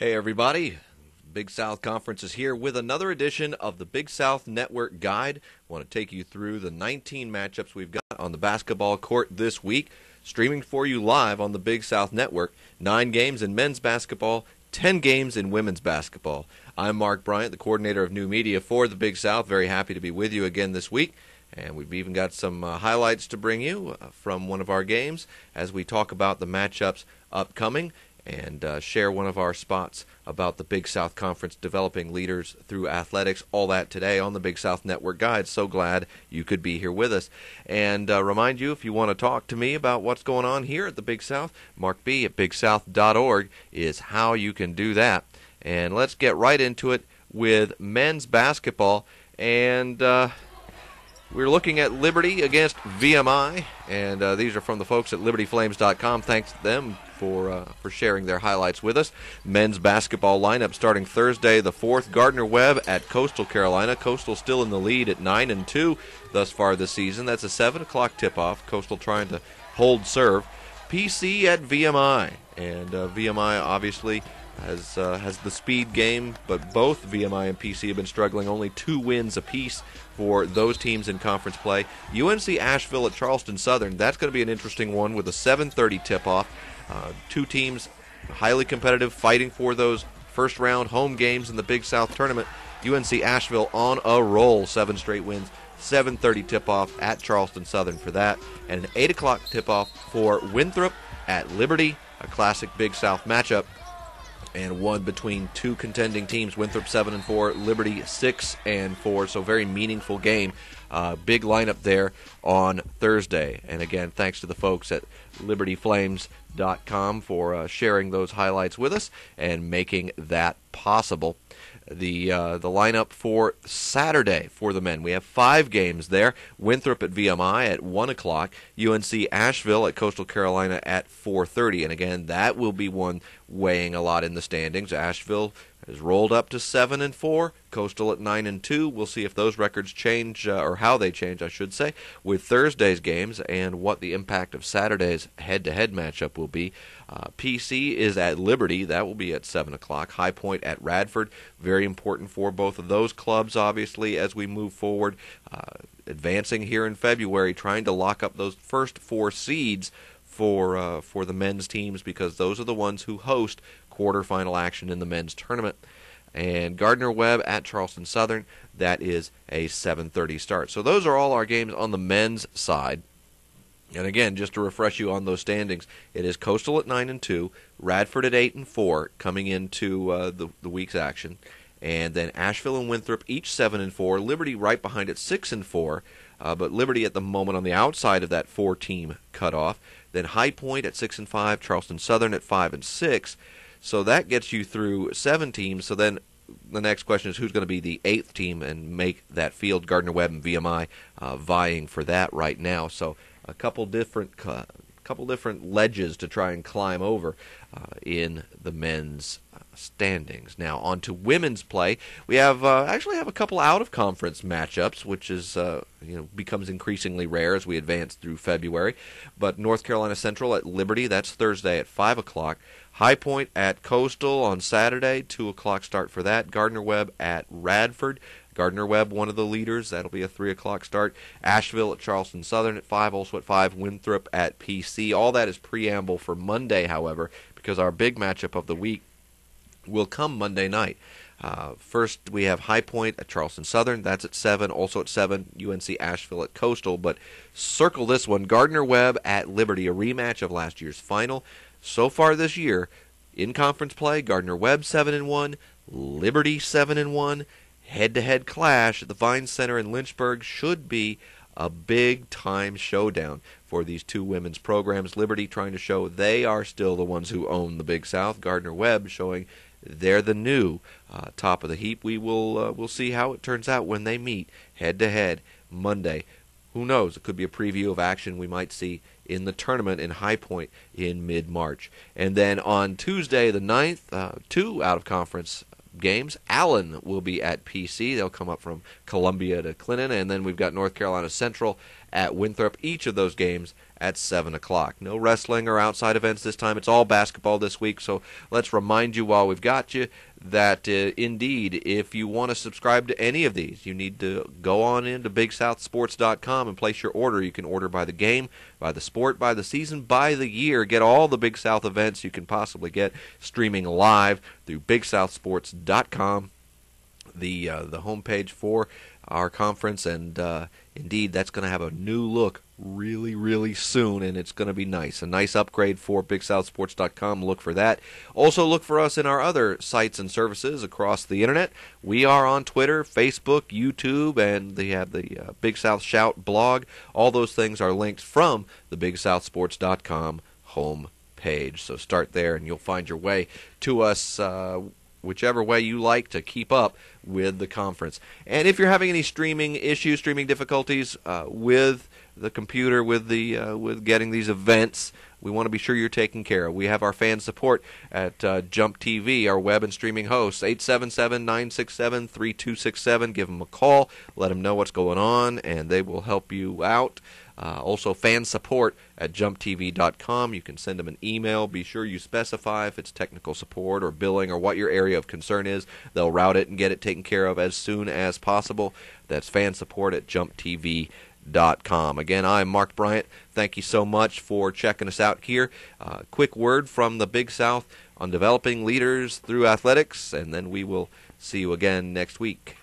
Hey everybody, Big South Conference is here with another edition of the Big South Network Guide. I want to take you through the 19 matchups we've got on the basketball court this week, streaming for you live on the Big South Network. 9 games in men's basketball, 10 games in women's basketball. I'm Mark Bryant, the coordinator of new media for the Big South. Very happy to be with you again this week. And we've even got some highlights to bring you from one of our games as we talk about the matchups upcoming and share one of our spots about the Big South Conference developing leaders through athletics. All that today on the Big South Network Guide. So glad you could be here with us. And remind you, if you want to talk to me about what's going on here at the Big South, Mark B at bigsouth.org is how you can do that. And let's get right into it with men's basketball. And we're looking at Liberty against VMI, and these are from the folks at libertyflames.com. Thanks to them for sharing their highlights with us. Men's basketball lineup starting Thursday the 4th. Gardner-Webb at Coastal Carolina. Coastal still in the lead at 9-2 thus far this season. That's a 7 o'clock tip-off. Coastal trying to hold serve. PC at VMI, and VMI obviously has the speed game, but both VMI and PC have been struggling. Only 2 wins apiece for those teams in conference play. UNC Asheville at Charleston Southern. That's going to be an interesting one with a 7:30 tip-off. 2 teams highly competitive, fighting for those first-round home games in the Big South tournament. UNC Asheville on a roll, 7 straight wins. 7:30 tip-off at Charleston Southern for that, and an 8 o'clock tip-off for Winthrop at Liberty, a classic Big South matchup, and one between 2 contending teams, Winthrop 7-4, Liberty 6-4, so very meaningful game. Big lineup there on Thursday. And again, thanks to the folks at libertyflames.com for sharing those highlights with us and making that possible. The lineup for Saturday for the men. We have 5 games there. Winthrop at VMI at 1 o'clock. UNC Asheville at Coastal Carolina at 4:30. And again, that will be one weighing a lot in the standings. Asheville has rolled up to 7-4. Coastal at 9-2. We'll see if those records change, or how they change, I should say, with Thursday's games and what the impact of Saturday's head-to-head matchup will be. PC is at Liberty. That will be at 7 o'clock. High Point at Radford. Very important for both of those clubs, obviously, as we move forward. Advancing here in February, trying to lock up those first 4 seeds for the men's teams, because those are the ones who host quarterfinal action in the men's tournament. And Gardner-Webb at Charleston Southern, that is a 7:30 start. So those are all our games on the men's side. And again, just to refresh you on those standings, it is Coastal at 9-2, Radford at 8-4 coming into the week's action, and then Asheville and Winthrop each 7-4, Liberty right behind at 6-4, but Liberty at the moment on the outside of that 4-team cutoff. Then High Point at 6-5, Charleston Southern at 5-6. So that gets you through 7 teams. So then the next question is who's going to be the 8th team and make that field. Gardner-Webb and VMI vying for that right now. So a couple different ledges to try and climb over in the men's standings. Now on to women's play. We have actually have a couple out-of-conference matchups, which is becomes increasingly rare as we advance through February. But North Carolina Central at Liberty, that's Thursday at 5 o'clock. High Point at Coastal on Saturday, 2 o'clock start for that. Gardner-Webb at Radford. Gardner-Webb, one of the leaders. That'll be a 3 o'clock start. Asheville at Charleston Southern at 5, also at 5. Winthrop at PC. All that is preamble for Monday, however, because our big matchup of the week will come Monday night. First, we have High Point at Charleston Southern. That's at 7. Also at 7, UNC Asheville at Coastal. But circle this one, Gardner-Webb at Liberty, a rematch of last year's final. So far this year, in conference play, Gardner-Webb 7-1, Liberty 7-1. Head-to-head clash at the Vine Center in Lynchburg should be a big-time showdown for these 2 women's programs. Liberty trying to show they are still the ones who own the Big South. Gardner-Webb showing they're the new top of the heap. We'll see how it turns out when they meet head-to-head Monday. Who knows? It could be a preview of action we might see in the tournament in High Point in mid-March. And then on Tuesday the 9th, 2 out-of-conference games. Allen will be at PC. They'll come up from Columbia to Clinton. And then we've got North Carolina Central at Winthrop. Each of those games at 7 o'clock. No wrestling or outside events this time. It's all basketball this week, so let's remind you while we've got you that indeed, if you want to subscribe to any of these, you need to go on into BigSouthSports.com and place your order. You can order by the game, by the sport, by the season, by the year. Get all the Big South events you can possibly get streaming live through BigSouthSports.com, the homepage for our conference, and indeed, that's going to have a new look really, really soon, and it's going to be nice. A nice upgrade for BigSouthSports.com. Look for that. Also, look for us in our other sites and services across the Internet. We are on Twitter, Facebook, YouTube, and they have the Big South Shout blog. All those things are linked from the BigSouthSports.com home page. So start there, and you'll find your way to us whichever way you like to keep up with the conference. And if you're having any streaming issues, streaming difficulties with the computer, with getting these events, we want to be sure you're taken care of. We have our fan support at Jump TV, our web and streaming hosts, 877-967-3267. Give them a call, let them know what's going on, and they will help you out. Also, fan support at jumptv.com. You can send them an email. Be sure you specify if it's technical support or billing or what your area of concern is. They'll route it and get it taken care of as soon as possible. That's fan support at jumptv.com. Again, I'm Mark Bryant. Thank you so much for checking us out here. Quick word from the Big South on developing leaders through athletics, and then we will see you again next week.